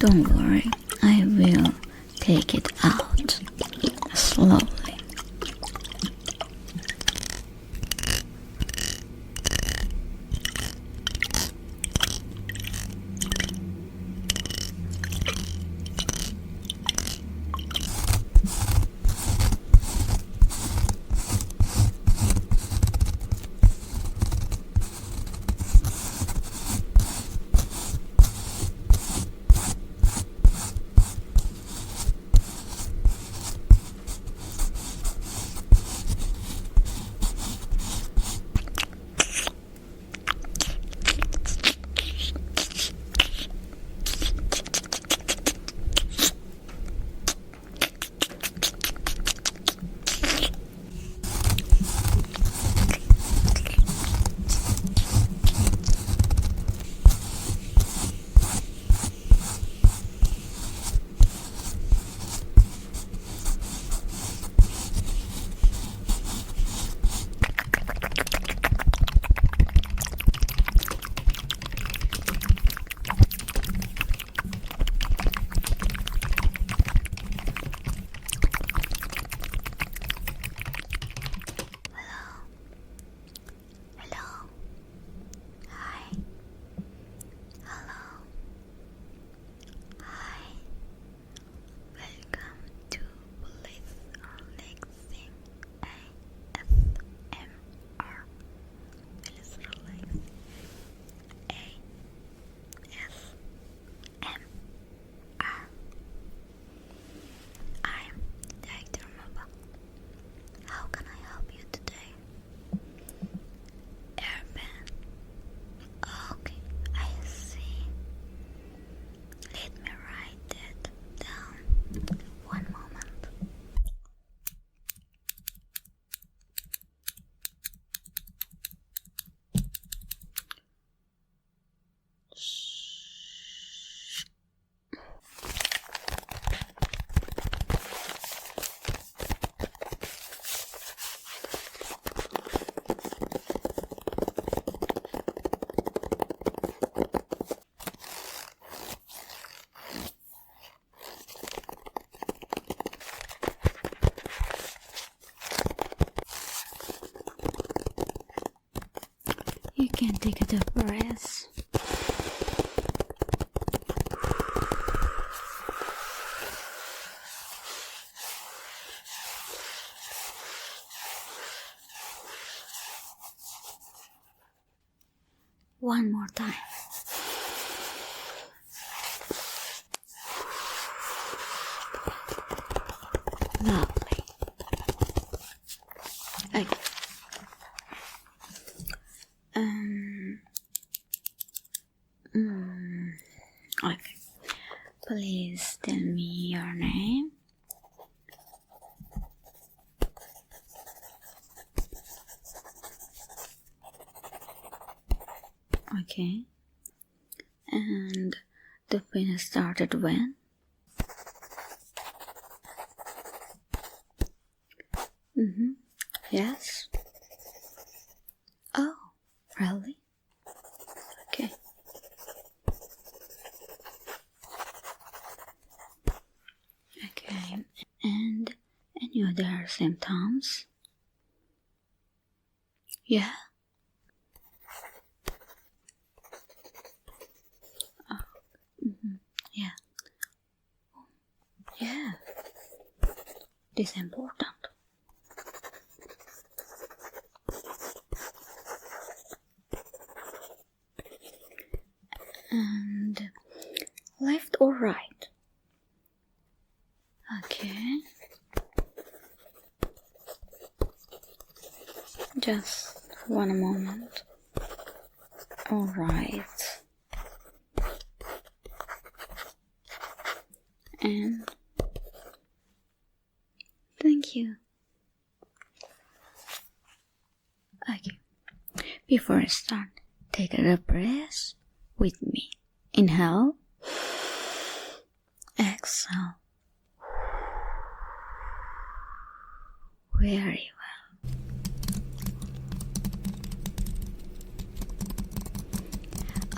Don't worry, I will take it out slowly. You can take a deep breath. One more time. Lovely. Okay. Okay. Please tell me your name. Okay. And the pain started when? Yes. Oh, really? Okay. Okay. And any other symptoms? Yeah. Yeah. Yeah. This is important. And left or right? Okay. Just one moment. All right. And thank you. Okay. Before I start, take a deep breath with me. Inhale. Exhale. Very well.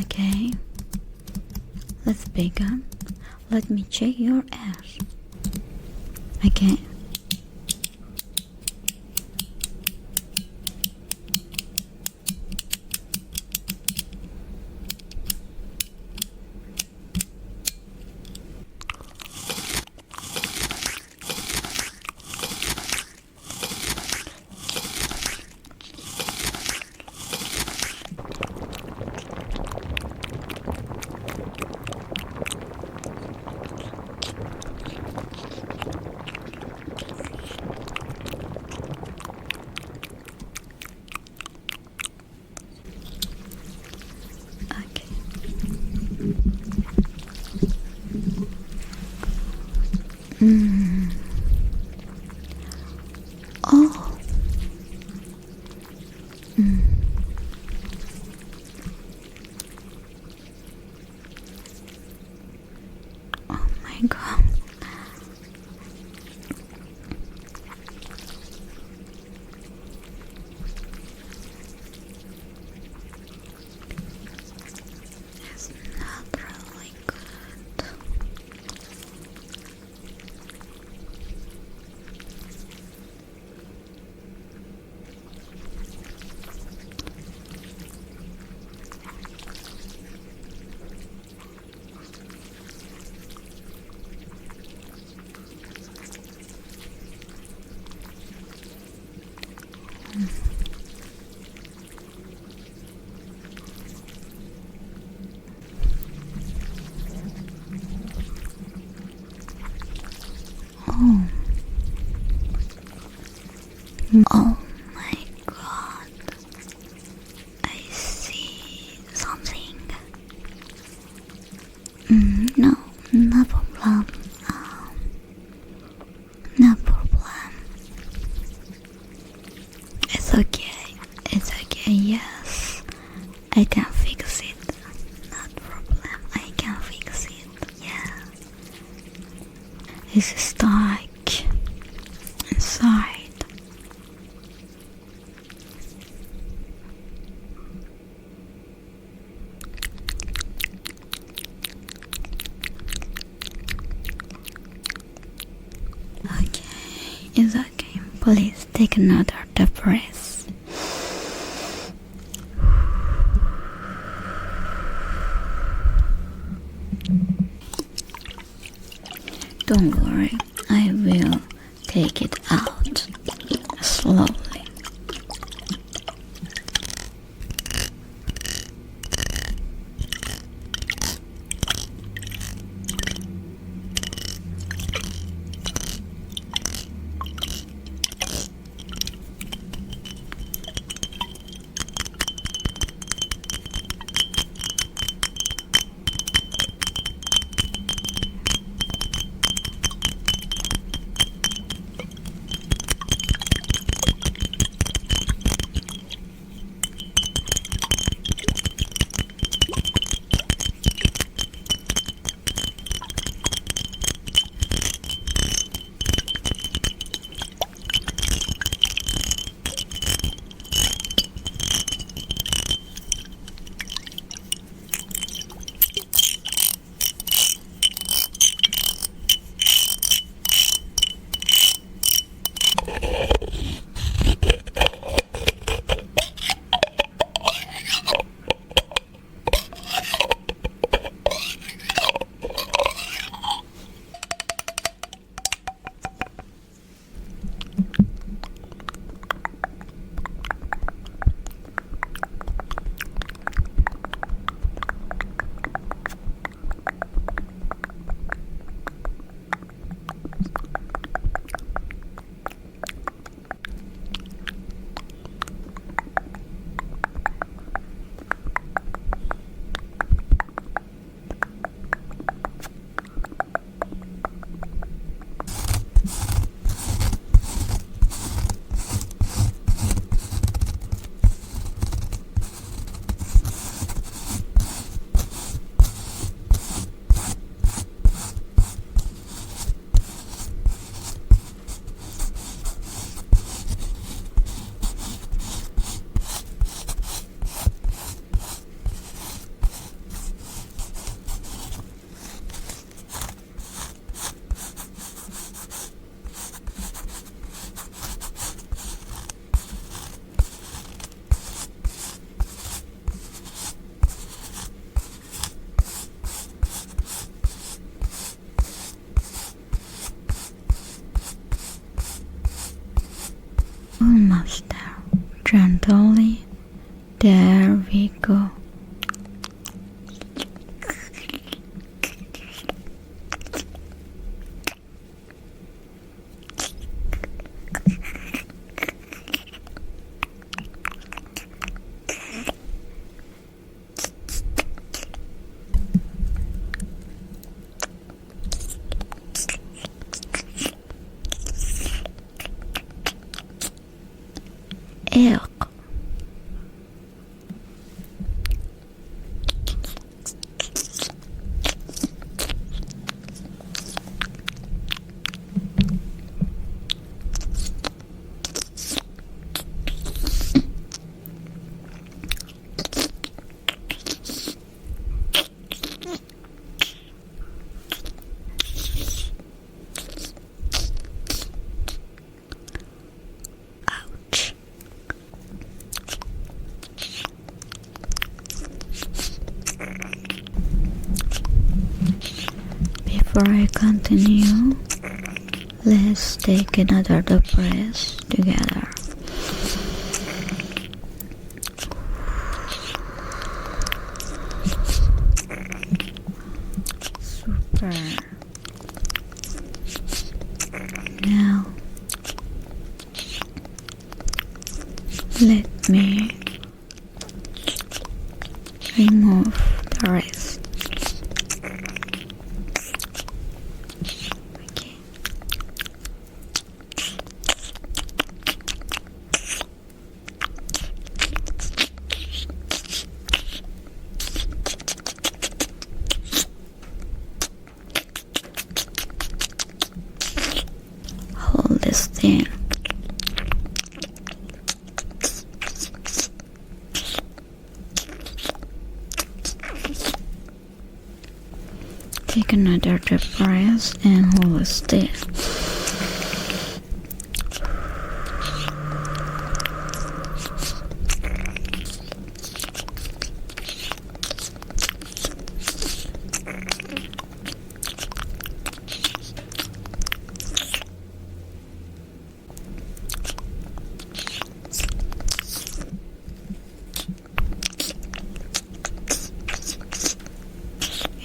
Okay. Let's begin. Let me check your ass. Okay. Okay. Oh. Oh my god. It's not really good. Oh. Oh my god. I see something. No, no problem. No problem. It's okay. It's okay, yes. I can fix it. Not problem. I can fix it. Yeah. It's stuck inside. Okay, it's okay. Please take another deep breath. Don't worry, I will take it out slowly. gently. There we go. Ew. Ouch. Before I continue, let's take another deep breath together. Super. Now, let me remove the rest. Okay. Hold this thing. Take another deep breath and hold still.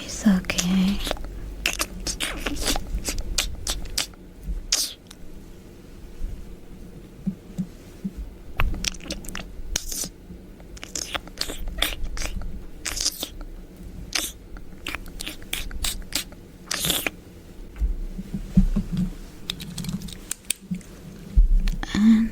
It's okay. And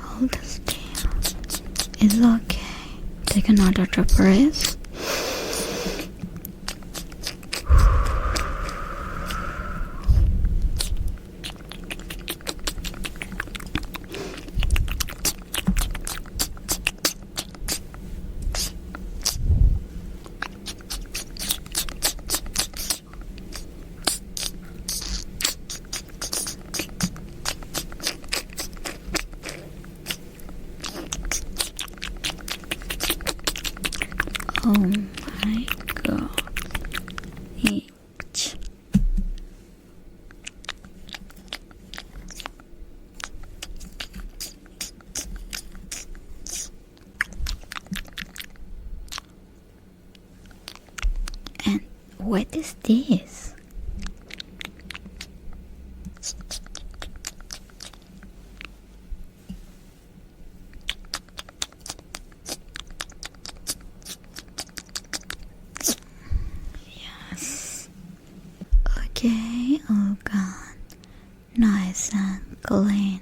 hold still. It's okay. Take another deep breath. Oh my god. Itch. And What is this? Yes. Okay, all gone. Nice and clean.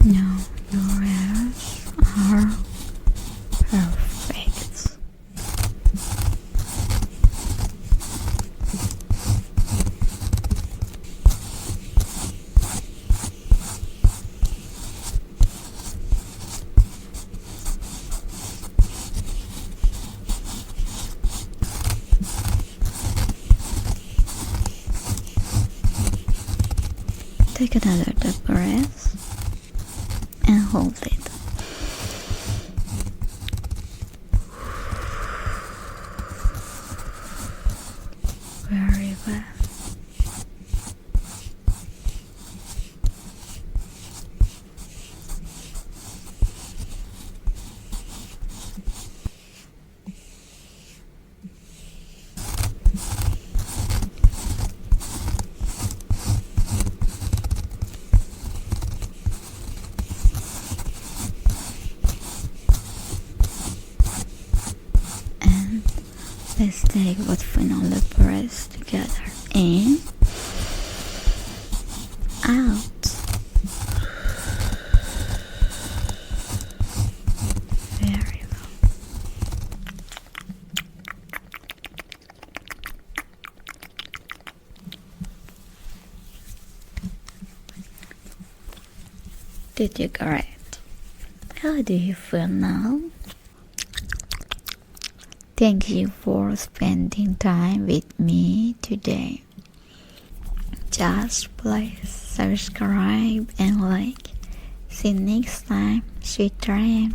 Now your hairs are perfect. Take another deep breath and hold it. Very well. And let's take what final breaths together. In, out. Very well. Did you get it? How do you feel now? Thank you for spending time with me today. Just please subscribe and like. See you next time. Sweet dreams.